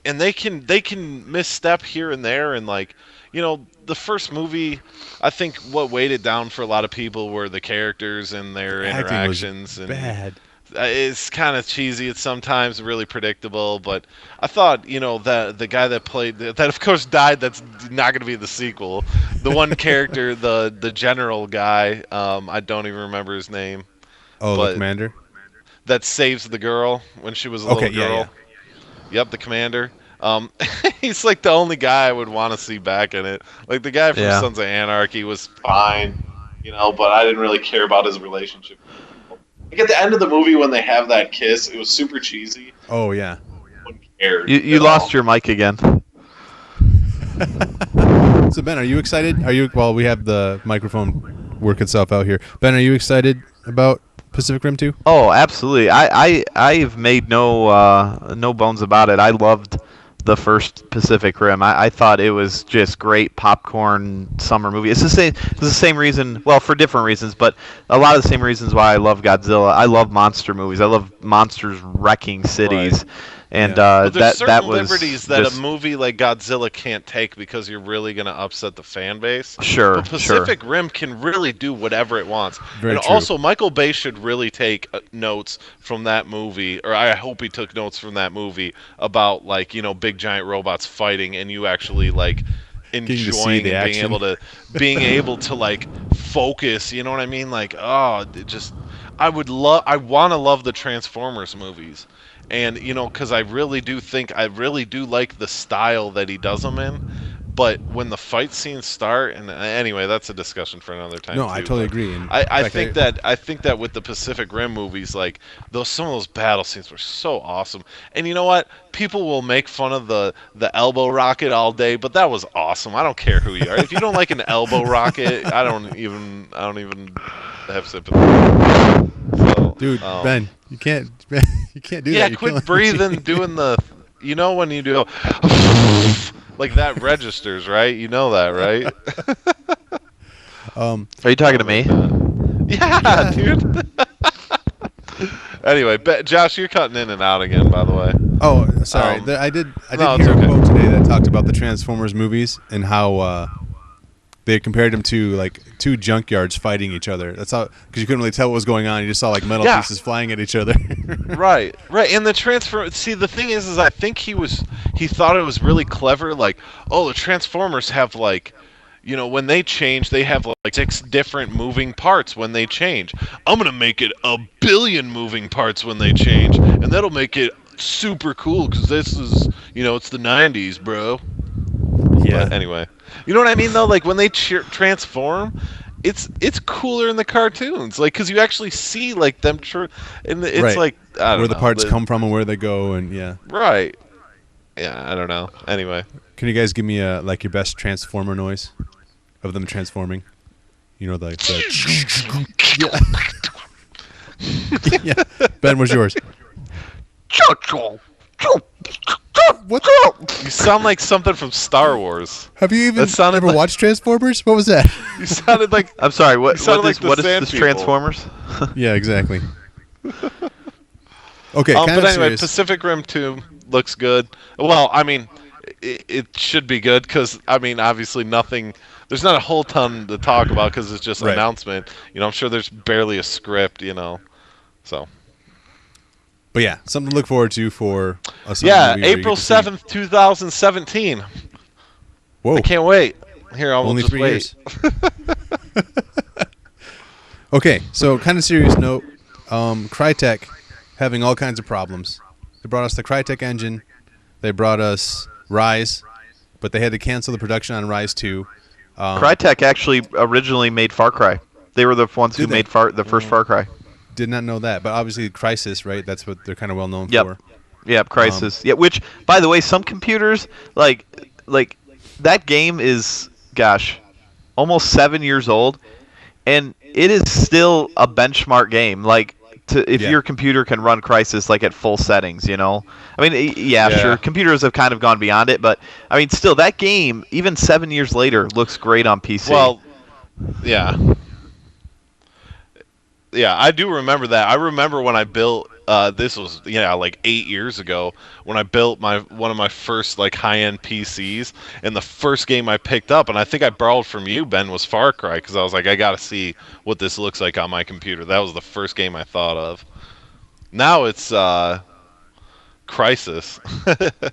[SPEAKER 3] And they can misstep here and there and the first movie, I think what weighed it down for a lot of people were the characters and their
[SPEAKER 1] Acting was
[SPEAKER 3] interactions and
[SPEAKER 1] bad.
[SPEAKER 3] it's kind of cheesy at sometimes, really predictable, but I thought, that the guy that played that of course died, that's not going to be the sequel. The one character, the general guy, I don't even remember his name,
[SPEAKER 1] Oh,
[SPEAKER 3] but-
[SPEAKER 1] the commander?
[SPEAKER 3] that saves the girl when she was a
[SPEAKER 1] Okay,
[SPEAKER 3] little
[SPEAKER 1] yeah,
[SPEAKER 3] girl.
[SPEAKER 1] yeah.
[SPEAKER 3] Yep, the commander. He's the only guy I would want to see back in it. The guy from
[SPEAKER 2] Yeah.
[SPEAKER 3] Sons of Anarchy was fine, but I didn't really care about his relationship. At the end of the movie when they have that kiss, it was super cheesy.
[SPEAKER 1] Oh, yeah.
[SPEAKER 3] No one cared
[SPEAKER 2] You
[SPEAKER 3] at
[SPEAKER 2] lost
[SPEAKER 3] all.
[SPEAKER 2] your mic again.
[SPEAKER 1] So Ben, are you excited? Are you? Well, we have the microphone work itself out here. Ben, are you excited about Pacific Rim 2?
[SPEAKER 2] Oh, absolutely. I've made no bones about it. I loved the first Pacific Rim. I thought it was just great popcorn summer movie. It's the same reason, well, for different reasons, but a lot of the same reasons why I love Godzilla. I love monster movies. I love monsters wrecking cities.
[SPEAKER 3] Right.
[SPEAKER 2] And
[SPEAKER 3] But there's
[SPEAKER 2] that
[SPEAKER 3] certain
[SPEAKER 2] was
[SPEAKER 3] liberties that
[SPEAKER 2] just,
[SPEAKER 3] a movie like Godzilla can't take because you're really going to upset the fan base.
[SPEAKER 2] sure,
[SPEAKER 3] But Pacific Rim can really do whatever it wants.
[SPEAKER 1] Very
[SPEAKER 3] and
[SPEAKER 1] true.
[SPEAKER 3] also, Michael Bay should really take notes from that movie, or I hope he took notes from that movie about, like, big giant robots fighting and you actually, like, enjoying
[SPEAKER 1] the
[SPEAKER 3] and
[SPEAKER 1] action.
[SPEAKER 3] being able to like focus, you know what I mean? Like, oh, it just I want to love the Transformers movies. And because I really do like the style that he does them in, but when the fight scenes start, and anyway, that's a discussion for another time.
[SPEAKER 1] No,
[SPEAKER 3] too,
[SPEAKER 1] I totally
[SPEAKER 3] but
[SPEAKER 1] agree. And
[SPEAKER 3] I
[SPEAKER 1] in fact,
[SPEAKER 3] think that with the Pacific Rim movies, like some of those battle scenes were so awesome. And you know what? People will make fun of the elbow rocket all day, but that was awesome. I don't care who you are. If you don't like an elbow rocket, I don't even have sympathy. So,
[SPEAKER 1] dude, Ben, you can't do that.
[SPEAKER 3] yeah,
[SPEAKER 1] You're
[SPEAKER 3] quit
[SPEAKER 1] killing
[SPEAKER 3] breathing,
[SPEAKER 1] me.
[SPEAKER 3] doing the, when you do, like that registers, right? You know that, right?
[SPEAKER 2] are you talking to me?
[SPEAKER 3] Yeah, dude. Anyway, Josh, you're cutting in and out again, by the way.
[SPEAKER 1] Oh, sorry. I did hear a quote today that talked about the Transformers movies and how they compared them to like two junkyards fighting each other. That's how, because you couldn't really tell what was going on. You just saw like metal pieces flying at each other.
[SPEAKER 3] Right. And the See, the thing is I think he thought it was really clever. Like, oh, the Transformers have like, when they change, they have like 6 different moving parts when they change. I'm gonna make it 1 billion moving parts when they change, and that'll make it super cool because this is, it's the '90s, bro.
[SPEAKER 1] Yeah.
[SPEAKER 3] But anyway, you know what I mean though? Like when they transform, it's cooler in the cartoons, like because you actually see like them, and it's
[SPEAKER 1] Right.
[SPEAKER 3] like I don't
[SPEAKER 1] where the
[SPEAKER 3] know,
[SPEAKER 1] parts come from and where they go, and yeah.
[SPEAKER 3] Right. Yeah, I don't know. Anyway,
[SPEAKER 1] Can you guys give me like your best Transformer noise of them transforming? Like the yeah. Ben, what's yours? What?
[SPEAKER 3] you sound like something from Star Wars.
[SPEAKER 1] Have you even
[SPEAKER 3] That sounded
[SPEAKER 1] ever
[SPEAKER 3] like-
[SPEAKER 1] watched Transformers? What was that?
[SPEAKER 3] You sounded like
[SPEAKER 2] I'm sorry. What
[SPEAKER 3] sounded
[SPEAKER 2] is
[SPEAKER 3] like the
[SPEAKER 2] what is
[SPEAKER 3] Sand
[SPEAKER 2] this
[SPEAKER 3] People.
[SPEAKER 2] Transformers?
[SPEAKER 1] Yeah, exactly. Okay,
[SPEAKER 3] but
[SPEAKER 1] kind of
[SPEAKER 3] anyway,
[SPEAKER 1] serious.
[SPEAKER 3] Pacific Rim 2 looks good. Well, I mean, it should be good because I mean, obviously nothing. There's not a whole ton to talk about because it's just an
[SPEAKER 1] Right.
[SPEAKER 3] announcement. I'm sure there's barely a script. So.
[SPEAKER 1] But yeah, something to look forward to for a summer
[SPEAKER 3] Yeah,
[SPEAKER 1] movie where you
[SPEAKER 3] April
[SPEAKER 1] get to see-
[SPEAKER 3] 7th, 2017.
[SPEAKER 1] Whoa,
[SPEAKER 3] I can't wait. Here, I'll
[SPEAKER 1] only
[SPEAKER 3] just
[SPEAKER 1] 3
[SPEAKER 3] wait.
[SPEAKER 1] years. Okay, so kind of serious note. Crytek having all kinds of problems. They brought us the Crytek engine. They brought us Rise, but they had to cancel the production on Rise 2.
[SPEAKER 2] Crytek actually originally made Far Cry. They were the ones who
[SPEAKER 1] Did they?
[SPEAKER 2] made the first Far Cry.
[SPEAKER 1] Did not know that, but obviously Crysis, right? That's what they're kind of well known
[SPEAKER 2] Yep.
[SPEAKER 1] for.
[SPEAKER 2] Yep, Crisis. Yeah, which, by the way, some computers like that game is, gosh, almost 7 years old, and it is still a benchmark game. Like, if
[SPEAKER 1] Yeah.
[SPEAKER 2] your computer can run Crisis like at full settings, I mean, yeah,
[SPEAKER 3] Yeah.
[SPEAKER 2] sure, computers have kind of gone beyond it, but I mean, still, that game, even 7 years later, looks great on PC.
[SPEAKER 3] Well, yeah. Yeah, I do remember that. I remember when I built this was like 8 years ago when I built one of my first like high-end PCs, and the first game I picked up, and I think I borrowed from you, Ben, was Far Cry because I was like, I got to see what this looks like on my computer. That was the first game I thought of. Now it's Crisis.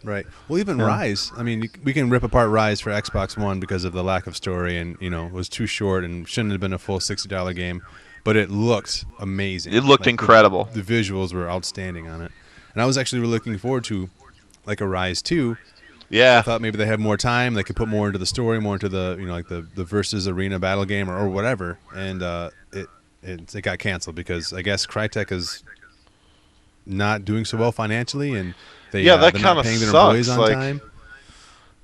[SPEAKER 1] Right. Well, even Rise. I mean, we can rip apart Rise for Xbox One because of the lack of story, and it was too short and shouldn't have been a full $60 game. But it looked amazing.
[SPEAKER 2] It looked incredible.
[SPEAKER 1] The visuals were outstanding on it, and I was actually really looking forward to like a Rise 2.
[SPEAKER 3] Yeah.
[SPEAKER 1] I thought maybe they had more time. They could put more into the story, more into the like the versus arena battle game or whatever. And it got canceled because I guess Crytek is not doing so well financially, and they're
[SPEAKER 3] that
[SPEAKER 1] not
[SPEAKER 3] kinda
[SPEAKER 1] paying their
[SPEAKER 3] sucks,
[SPEAKER 1] employees on
[SPEAKER 3] like-
[SPEAKER 1] time.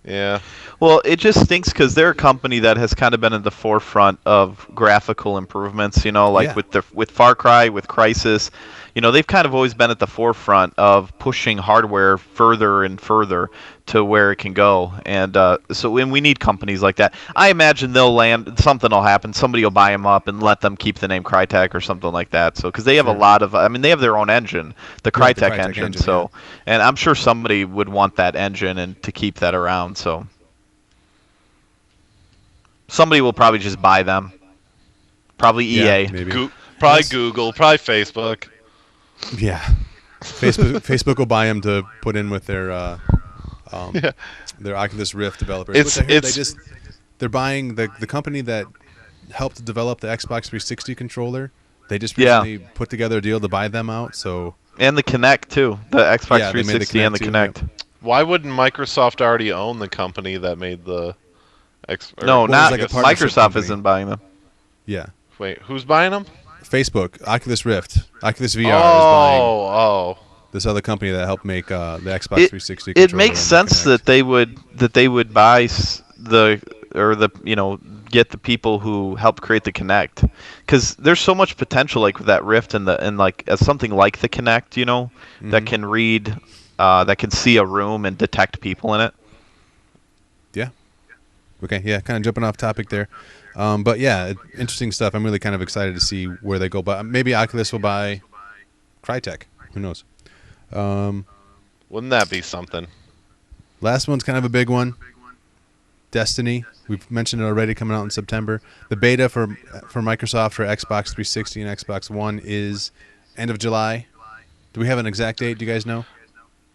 [SPEAKER 3] Yeah.
[SPEAKER 2] Well, it just stinks because they're a company that has kind of been at the forefront of graphical improvements. Like
[SPEAKER 1] Yeah.
[SPEAKER 2] with Far Cry, with Crysis, they've kind of always been at the forefront of pushing hardware further and further to where it can go. And so when we need companies like that, I imagine they'll land. Something will happen. Somebody will buy them up and let them keep the name Crytek or something like that. So because they have a
[SPEAKER 1] Sure.
[SPEAKER 2] lot of, I mean, they have their own engine, the
[SPEAKER 1] Right, the
[SPEAKER 2] Crytek
[SPEAKER 1] Crytek
[SPEAKER 2] engine.
[SPEAKER 1] engine,
[SPEAKER 2] So, and I'm sure somebody would want that engine and to keep that around. So. Somebody will probably just buy them. Probably
[SPEAKER 1] Yeah,
[SPEAKER 2] EA.
[SPEAKER 1] maybe.
[SPEAKER 3] Probably
[SPEAKER 1] Yes.
[SPEAKER 3] Google, probably Facebook.
[SPEAKER 1] Yeah. Facebook will buy them to put in with their um,
[SPEAKER 3] Yeah.
[SPEAKER 1] their Oculus Rift developers.
[SPEAKER 3] It's
[SPEAKER 1] which I heard
[SPEAKER 3] it's
[SPEAKER 1] they're buying the company that helped develop the Xbox 360 controller. They just
[SPEAKER 2] Yeah.
[SPEAKER 1] recently put together a deal to buy them out. So
[SPEAKER 2] And the Kinect too. The Xbox
[SPEAKER 1] Yeah, they made the
[SPEAKER 2] 360 and the
[SPEAKER 1] Kinect, too,
[SPEAKER 2] Kinect.
[SPEAKER 3] why wouldn't Microsoft already own the company that made the
[SPEAKER 2] No,
[SPEAKER 1] Well,
[SPEAKER 2] not
[SPEAKER 1] it's like a partnership
[SPEAKER 2] Microsoft
[SPEAKER 1] company.
[SPEAKER 2] isn't buying them.
[SPEAKER 1] yeah,
[SPEAKER 3] Wait, who's buying them?
[SPEAKER 1] Facebook, Oculus Rift, Oculus VR is buying
[SPEAKER 3] Oh,
[SPEAKER 1] this other company that helped make the Xbox
[SPEAKER 2] It
[SPEAKER 1] 360
[SPEAKER 2] it
[SPEAKER 1] controller.
[SPEAKER 2] makes
[SPEAKER 1] and the
[SPEAKER 2] sense
[SPEAKER 1] Kinect.
[SPEAKER 2] that they would buy get the people who helped create the Kinect, because there's so much potential like with that Rift and like as something like the Kinect, that
[SPEAKER 1] Mhm.
[SPEAKER 2] can read, that can see a room and detect people in it.
[SPEAKER 1] Yeah. Okay. Yeah. Kind of jumping off topic there, but yeah, interesting stuff. I'm really kind of excited to see where they go. But maybe Oculus will buy Crytek. Who knows?
[SPEAKER 3] wouldn't that be something?
[SPEAKER 1] Last one's kind of a big one. Destiny. We've mentioned it already, coming out in September. The beta for Microsoft for Xbox 360 and Xbox One is end of July. Do we have an exact date? Do you guys know?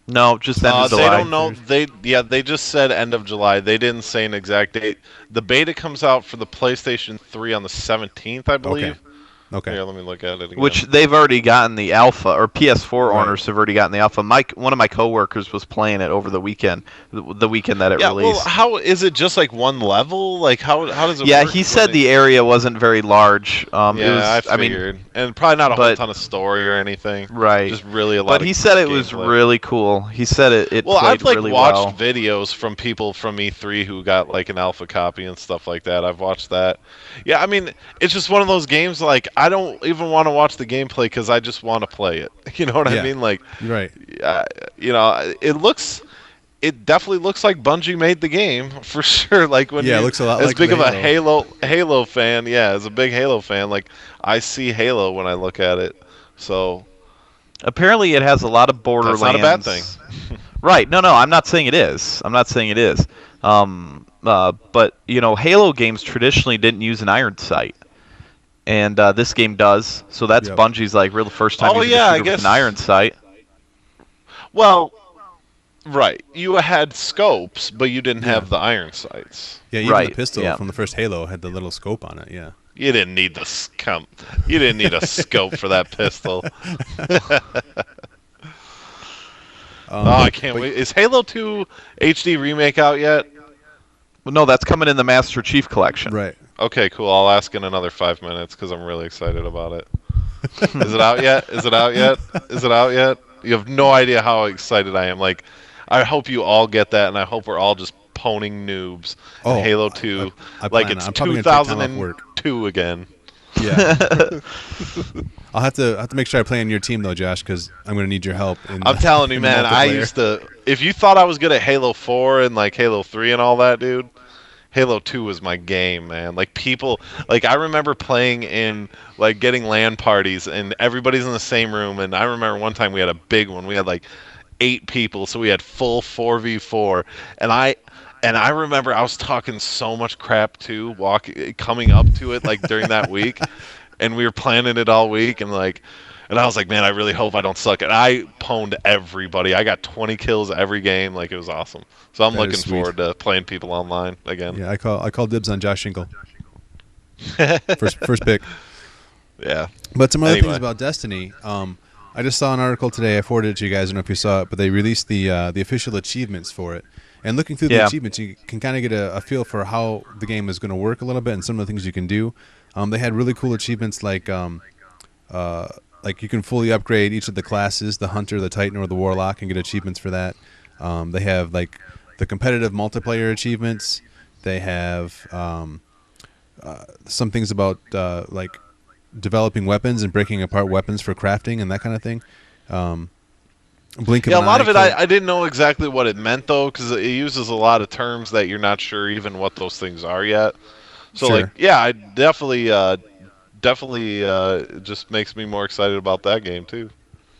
[SPEAKER 2] No, just end of
[SPEAKER 3] They
[SPEAKER 2] July.
[SPEAKER 3] don't know. They just said end of July. They didn't say an exact date. The beta comes out for the PlayStation 3 on the 17th, I believe.
[SPEAKER 1] Okay.
[SPEAKER 3] Here, let me look at it again.
[SPEAKER 2] Which they've already gotten the alpha, or PS4
[SPEAKER 1] Right.
[SPEAKER 2] owners have already gotten the alpha. One of my coworkers was playing it over the weekend, the weekend that it
[SPEAKER 3] yeah, well,
[SPEAKER 2] released.
[SPEAKER 3] how is it just like one level? Like how does it
[SPEAKER 2] Yeah,
[SPEAKER 3] work?
[SPEAKER 2] he said the area wasn't very large. It was,
[SPEAKER 3] Yeah, I figured. And probably not a whole
[SPEAKER 2] but-
[SPEAKER 3] ton of story or anything.
[SPEAKER 2] right.
[SPEAKER 3] Just really a lot
[SPEAKER 2] But
[SPEAKER 3] of
[SPEAKER 2] he said it was
[SPEAKER 3] gameplay.
[SPEAKER 2] really cool. He said it
[SPEAKER 3] Well,
[SPEAKER 2] played
[SPEAKER 3] I've like
[SPEAKER 2] really
[SPEAKER 3] watched
[SPEAKER 2] well.
[SPEAKER 3] videos from people from E3 who got like an alpha copy and stuff like that. I've watched that. Yeah, I mean, it's just one of those games like I don't even want to watch the gameplay because I just want to play it. You know what I
[SPEAKER 1] Yeah.
[SPEAKER 3] mean? Like,
[SPEAKER 1] You're right.
[SPEAKER 3] it definitely looks like Bungie made the game for sure. Like when
[SPEAKER 1] Yeah, it
[SPEAKER 3] you-
[SPEAKER 1] looks a lot
[SPEAKER 3] as
[SPEAKER 1] like
[SPEAKER 3] big
[SPEAKER 1] the
[SPEAKER 3] of a Halo fan. Yeah, as a big Halo fan, like I see Halo when I look at it. So
[SPEAKER 2] Apparently, it has a lot of Borderlands.
[SPEAKER 3] not a bad thing.
[SPEAKER 2] Right? No, I'm not saying it is. I'm not saying it is. But Halo games traditionally didn't use an iron sight, and this game does. So that's
[SPEAKER 1] Yep.
[SPEAKER 2] Bungie's like real first time
[SPEAKER 3] Oh,
[SPEAKER 2] using
[SPEAKER 3] yeah,
[SPEAKER 2] a
[SPEAKER 3] I
[SPEAKER 2] shooter with
[SPEAKER 3] guess-
[SPEAKER 2] an iron sight.
[SPEAKER 3] Well, right. You had scopes, but you didn't have the iron sights.
[SPEAKER 1] Yeah, even the
[SPEAKER 2] Right,
[SPEAKER 1] pistol
[SPEAKER 2] yeah.
[SPEAKER 1] from the first Halo had the little scope on it. Yeah.
[SPEAKER 3] You didn't need the scum. You didn't need a scope for that pistol. I can't
[SPEAKER 1] but-
[SPEAKER 3] wait. Is Halo 2 HD remake out yet?
[SPEAKER 2] Well, no, that's coming in the Master Chief Collection.
[SPEAKER 1] Right.
[SPEAKER 3] Okay, cool. I'll ask in another 5 minutes because I'm really excited about it. Is it out yet? Is it out yet? Is it out yet? You have no idea how excited I am. Like, I hope you all get that, and I hope we're all just poning noobs in
[SPEAKER 1] Oh,
[SPEAKER 3] Halo 2
[SPEAKER 1] I
[SPEAKER 3] like
[SPEAKER 1] plan
[SPEAKER 3] it's
[SPEAKER 1] on- I'm probably gonna take time off work.
[SPEAKER 3] 2002 again.
[SPEAKER 1] Yeah. I'll have to make sure I play on your team though, Josh, because I'm going to need your help.
[SPEAKER 3] I'm telling you,
[SPEAKER 1] in
[SPEAKER 3] man. I
[SPEAKER 1] multiplayer.
[SPEAKER 3] used to. If you thought I was good at Halo 4 and like Halo 3 and all that, dude, Halo 2 was my game, man. Like people, like I remember playing in like getting LAN parties and everybody's in the same room. And I remember one time we had a big one. We had like 8 people, so we had full 4v4. And I remember I was talking so much crap too, coming up to it like during that week, and we were planning it all week, and I was like, man, I really hope I don't suck. And I pwned everybody. I got 20 kills every game. Like it was awesome. So I'm
[SPEAKER 1] That
[SPEAKER 3] looking
[SPEAKER 1] is sweet.
[SPEAKER 3] forward to playing people online again.
[SPEAKER 1] Yeah, I call dibs on Josh Shingle. First pick.
[SPEAKER 3] Yeah.
[SPEAKER 1] But some other
[SPEAKER 3] Anyway.
[SPEAKER 1] things about Destiny. I just saw an article today. I forwarded it to you guys. I don't know if you saw it, but they released the official achievements for it. And looking through the
[SPEAKER 2] Yeah.
[SPEAKER 1] achievements, you can kind of get a feel for how the game is going to work a little bit and some of the things you can do. They had really cool achievements like you can fully upgrade each of the classes, the Hunter, the Titan, or the Warlock, and get achievements for that. They have like the competitive multiplayer achievements. They have some things about like developing weapons and breaking apart weapons for crafting and that kind of thing. Blink of
[SPEAKER 3] Yeah, a
[SPEAKER 1] an
[SPEAKER 3] lot
[SPEAKER 1] eye.
[SPEAKER 3] of it I didn't know exactly what it meant though, because it uses a lot of terms that you're not sure even what those things are yet. So
[SPEAKER 1] Sure.
[SPEAKER 3] like, yeah, I definitely just makes me more excited about that game too.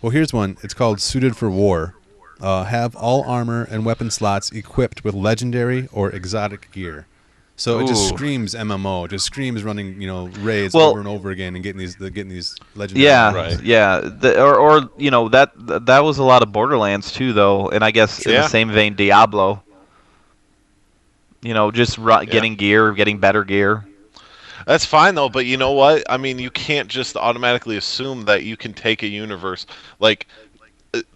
[SPEAKER 1] Well, here's one. It's called Suited for War. Have all armor and weapon slots equipped with legendary or exotic gear. So it just
[SPEAKER 2] Ooh.
[SPEAKER 1] screams MMO. It just screams running, raids
[SPEAKER 2] Well,
[SPEAKER 1] over and over again and getting these legendary
[SPEAKER 2] yeah,
[SPEAKER 1] weapons.
[SPEAKER 3] Right.
[SPEAKER 2] yeah. Or that was a lot of Borderlands too, though, and I guess in the
[SPEAKER 3] Yeah.
[SPEAKER 2] same vein, Diablo. Just
[SPEAKER 3] Yeah.
[SPEAKER 2] getting gear, getting better gear.
[SPEAKER 3] That's fine though, but you know what? I mean, you can't just automatically assume that you can take a universe like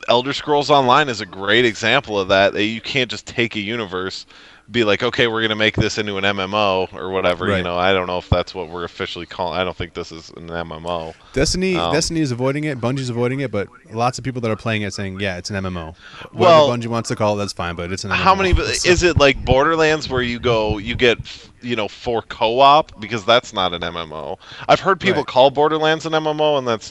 [SPEAKER 3] Elder Scrolls Online is a great example of that. That you can't just take a universe, be like, okay, we're gonna make this into an MMO or whatever.
[SPEAKER 1] Right.
[SPEAKER 3] I don't know if that's what we're officially calling. I don't think this is an MMO.
[SPEAKER 1] Destiny is avoiding it. Bungie's avoiding it, but lots of people that are playing it saying, yeah, it's an MMO.
[SPEAKER 3] Well,
[SPEAKER 1] Whatever Bungie wants to call it, that's fine, but it's an MMO.
[SPEAKER 3] How many is it like Borderlands where you get for co-op, because that's not an MMO. I've heard people
[SPEAKER 1] Right.
[SPEAKER 3] call Borderlands an MMO, and that's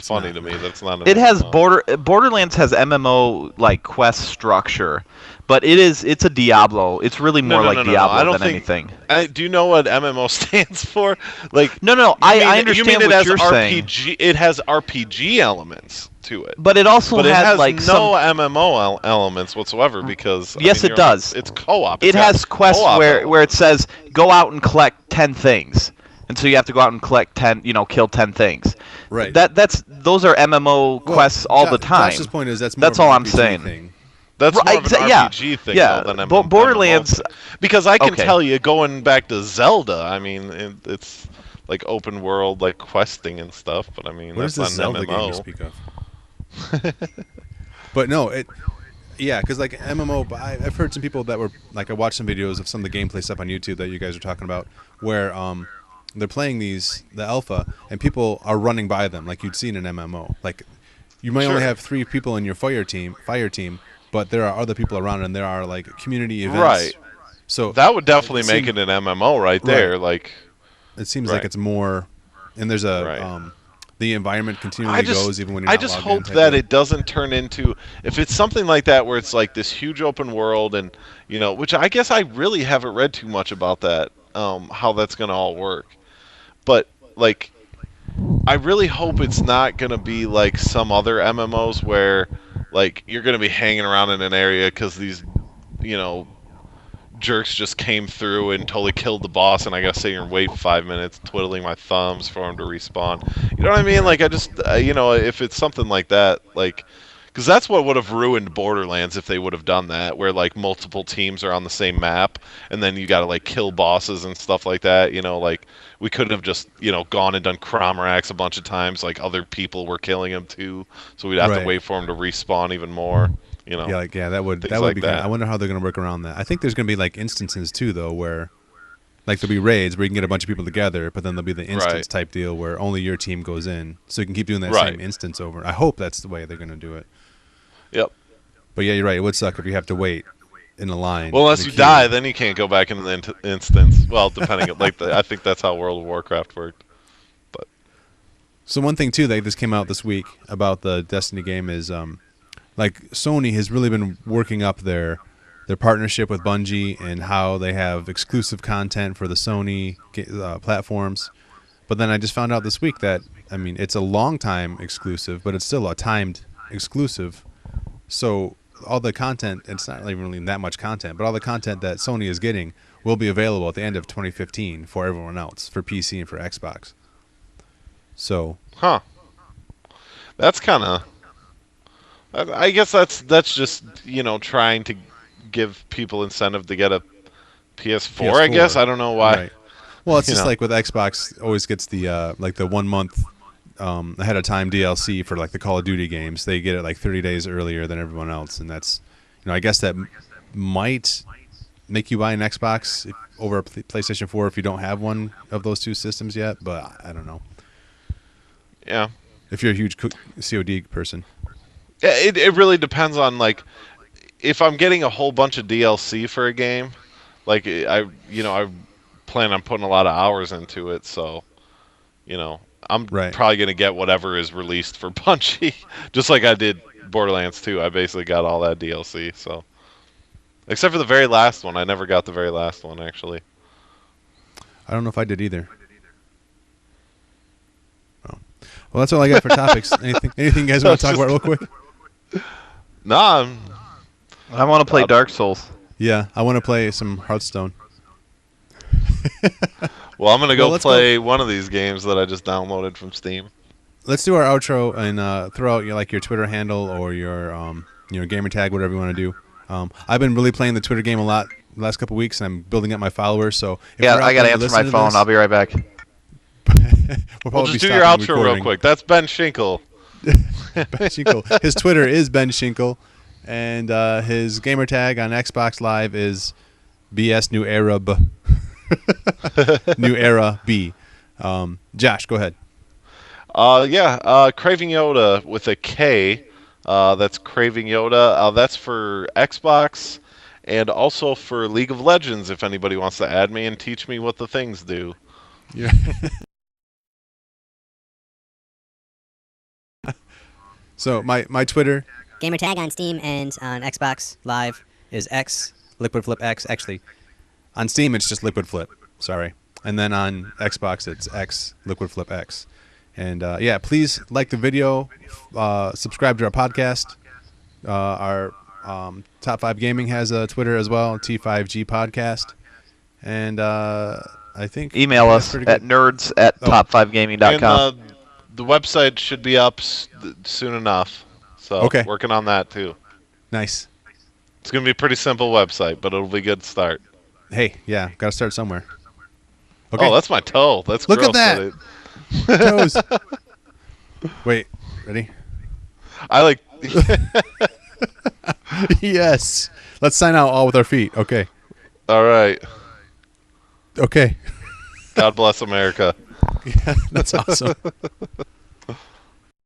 [SPEAKER 3] funny
[SPEAKER 1] not.
[SPEAKER 3] to me. That's not an
[SPEAKER 2] It has
[SPEAKER 3] MMO.
[SPEAKER 2] Borderlands has MMO like quest structure, but it's a Diablo. It's really more like
[SPEAKER 3] No.
[SPEAKER 2] Diablo
[SPEAKER 3] I don't
[SPEAKER 2] than
[SPEAKER 3] think.
[SPEAKER 2] anything.
[SPEAKER 3] Do you know what MMO stands for? Like,
[SPEAKER 2] No. I understand
[SPEAKER 3] you mean it
[SPEAKER 2] what
[SPEAKER 3] has
[SPEAKER 2] you're saying.
[SPEAKER 3] RPG? It has RPG elements to it.
[SPEAKER 2] But it also
[SPEAKER 3] But it
[SPEAKER 2] has
[SPEAKER 3] has
[SPEAKER 2] like
[SPEAKER 3] no MMO elements whatsoever because
[SPEAKER 2] Yes, it does.
[SPEAKER 3] It's co-op.
[SPEAKER 2] It
[SPEAKER 3] It's got
[SPEAKER 2] has quests
[SPEAKER 3] co-op
[SPEAKER 2] where
[SPEAKER 3] elements.
[SPEAKER 2] it says go out and collect 10 things. And so you have to go out and collect 10, kill 10 things.
[SPEAKER 1] Right.
[SPEAKER 2] Those are MMO quests all the time.
[SPEAKER 1] Josh's point is that's more
[SPEAKER 2] That's
[SPEAKER 1] of an
[SPEAKER 2] all I'm
[SPEAKER 1] RPG
[SPEAKER 2] saying.
[SPEAKER 1] thing.
[SPEAKER 3] That's
[SPEAKER 2] Right,
[SPEAKER 3] more of an
[SPEAKER 2] yeah,
[SPEAKER 3] RPG thing
[SPEAKER 2] yeah.
[SPEAKER 3] though, than
[SPEAKER 2] Borderlands.
[SPEAKER 3] MMO thing. Because I can
[SPEAKER 2] Okay.
[SPEAKER 3] tell you, going back to Zelda, I mean, it's like open world, like questing and stuff. But I mean,
[SPEAKER 1] What is
[SPEAKER 3] that's
[SPEAKER 1] this
[SPEAKER 3] not
[SPEAKER 1] Zelda
[SPEAKER 3] an
[SPEAKER 1] game you
[SPEAKER 3] MMO.
[SPEAKER 1] speak of? But no, yeah, because like MMO, but I've heard some people that were like I watched some videos of some of the gameplay stuff on YouTube that you guys are talking about, where they're playing the alpha and people are running by them like you'd see in an MMO. Like you might only
[SPEAKER 3] Sure.
[SPEAKER 1] have 3 people in your fire team, but there are other people around and there are like community events.
[SPEAKER 3] Right.
[SPEAKER 1] So
[SPEAKER 3] That would definitely
[SPEAKER 1] It
[SPEAKER 3] make
[SPEAKER 1] seemed-
[SPEAKER 3] it an MMO right there.
[SPEAKER 1] Right.
[SPEAKER 3] Like,
[SPEAKER 1] it seems
[SPEAKER 3] Right.
[SPEAKER 1] like it's more, and there's a
[SPEAKER 3] Right.
[SPEAKER 1] the environment continually goes even when you're
[SPEAKER 3] I
[SPEAKER 1] not
[SPEAKER 3] just
[SPEAKER 1] logged in
[SPEAKER 3] hope
[SPEAKER 1] type
[SPEAKER 3] that
[SPEAKER 1] deal.
[SPEAKER 3] it doesn't turn into, if it's something like that where it's like this huge open world and which I guess I really haven't read too much about that, how that's gonna all work. But like, I really hope it's not gonna be like some other MMOs where like you're gonna be hanging around in an area because these jerks just came through and totally killed the boss, and I gotta sit here and wait 5 minutes, twiddling my thumbs for him to respawn. You know what I mean? Like, I just, if it's something like that, like, because that's what would have ruined Borderlands if they would have done that, where like multiple teams are on the same map, and then you gotta like kill bosses and stuff like that. Like we could have just gone and done Cromarax a bunch of times, like other people were killing him too, so we'd have
[SPEAKER 1] Right.
[SPEAKER 3] to wait for him to respawn even more.
[SPEAKER 1] Yeah, that would
[SPEAKER 3] Things like
[SPEAKER 1] be.
[SPEAKER 3] that.
[SPEAKER 1] I wonder how they're gonna work around that. I think there's gonna be like instances too, though, where like there'll be raids where you can get a bunch of people together, but then there'll be the instance
[SPEAKER 3] Right.
[SPEAKER 1] type deal where only your team goes in, so you can keep doing that
[SPEAKER 3] Right.
[SPEAKER 1] same instance over. I hope that's the way they're gonna do it.
[SPEAKER 3] Yep.
[SPEAKER 1] But yeah, you're right. It would suck if you have to wait in a line.
[SPEAKER 3] Well, unless
[SPEAKER 1] in
[SPEAKER 3] you
[SPEAKER 1] a queue.
[SPEAKER 3] die, then you can't go back into the instance. Well, depending, I think that's how World of Warcraft worked.
[SPEAKER 1] So one thing too that just came out this week about the Destiny game is like Sony has really been working up their partnership with Bungie and how they have exclusive content for the Sony platforms. But then I just found out this week that it's a long time exclusive, but it's still a timed exclusive. So all the content, it's not even really that much content, but all the content that Sony is getting will be available at the end of 2015 for everyone else, for PC and for Xbox. So
[SPEAKER 3] Huh. That's kind of. I guess that's just trying to give people incentive to get a PS4. I guess I don't know why.
[SPEAKER 1] Right. Well, it's
[SPEAKER 3] You
[SPEAKER 1] just
[SPEAKER 3] know.
[SPEAKER 1] like with Xbox, always gets the like the 1 month ahead of time DLC for like the Call of Duty games. They get it like 30 days earlier than everyone else, and that's I guess that might make you buy an Xbox over a PlayStation 4 if you don't have one of those two systems yet. But I don't know
[SPEAKER 3] Yeah.
[SPEAKER 1] if you're a huge COD person.
[SPEAKER 3] It really depends on like if I'm getting a whole bunch of DLC for a game, like I plan on putting a lot of hours into it, so I'm
[SPEAKER 1] Right.
[SPEAKER 3] probably gonna get whatever is released for Bungie, just like I did Borderlands 2. I basically got all that DLC, so except for the very last one, I never got the very last one actually.
[SPEAKER 1] I don't know if I did either. Oh. Well, that's all I got for topics. Anything you guys want to talk about real quick?
[SPEAKER 3] Nah,
[SPEAKER 2] I want to play Dark Souls.
[SPEAKER 1] Yeah, I want to play some Hearthstone.
[SPEAKER 3] well, I'm gonna
[SPEAKER 1] Well,
[SPEAKER 3] go
[SPEAKER 1] let's
[SPEAKER 3] play one of these games that I just downloaded from Steam.
[SPEAKER 1] Let's do our outro and throw out your Twitter handle or your gamer tag, whatever you want to do. I've been really playing the Twitter game a lot the last couple weeks, and I'm building up my followers. So if
[SPEAKER 2] Yeah,
[SPEAKER 1] you're out
[SPEAKER 2] I gotta
[SPEAKER 1] there
[SPEAKER 2] answer my
[SPEAKER 1] listening to
[SPEAKER 2] phone.
[SPEAKER 1] this-
[SPEAKER 2] I'll be right back.
[SPEAKER 1] we'll
[SPEAKER 3] Well,
[SPEAKER 1] probably
[SPEAKER 3] just
[SPEAKER 1] be
[SPEAKER 3] do your
[SPEAKER 1] stopping
[SPEAKER 3] outro real
[SPEAKER 1] recording.
[SPEAKER 3] quick. That's Ben Schinkel.
[SPEAKER 1] Ben Schinkel. His Twitter is Ben Schinkel, and his gamer tag on Xbox Live is BS New Era B. New Era B. Josh, go ahead.
[SPEAKER 3] Craving Yoda with a K. That's Craving Yoda. That's for Xbox and also for League of Legends. If anybody wants to add me and teach me what the things do.
[SPEAKER 1] Yeah. So my Twitter
[SPEAKER 4] Gamer tag on Steam and on Xbox Live is X Liquid Flip X. Actually,
[SPEAKER 1] on Steam it's just Liquid Flip. Sorry, and then on Xbox it's X Liquid Flip X. And please like the video, subscribe to our podcast. Our Top 5 Gaming has a Twitter as well, T5G Podcast. And I think
[SPEAKER 2] Email
[SPEAKER 1] that's
[SPEAKER 2] us
[SPEAKER 1] pretty
[SPEAKER 2] at
[SPEAKER 1] good.
[SPEAKER 2] nerds@top5gaming.com.
[SPEAKER 3] And the website should be up soon enough. So
[SPEAKER 1] Okay.
[SPEAKER 3] working on that too.
[SPEAKER 1] Nice.
[SPEAKER 3] It's going to be a pretty simple website, but it'll be a good start.
[SPEAKER 1] Hey, yeah, got to start somewhere. Okay.
[SPEAKER 3] Oh, that's my toe. That's
[SPEAKER 1] Look at
[SPEAKER 3] gross.
[SPEAKER 1] that. Toes. Wait, ready?
[SPEAKER 3] I like.
[SPEAKER 1] Yes. Let's sign out all with our feet. Okay.
[SPEAKER 3] All right.
[SPEAKER 1] Okay.
[SPEAKER 3] God bless America.
[SPEAKER 1] Yeah, that's awesome.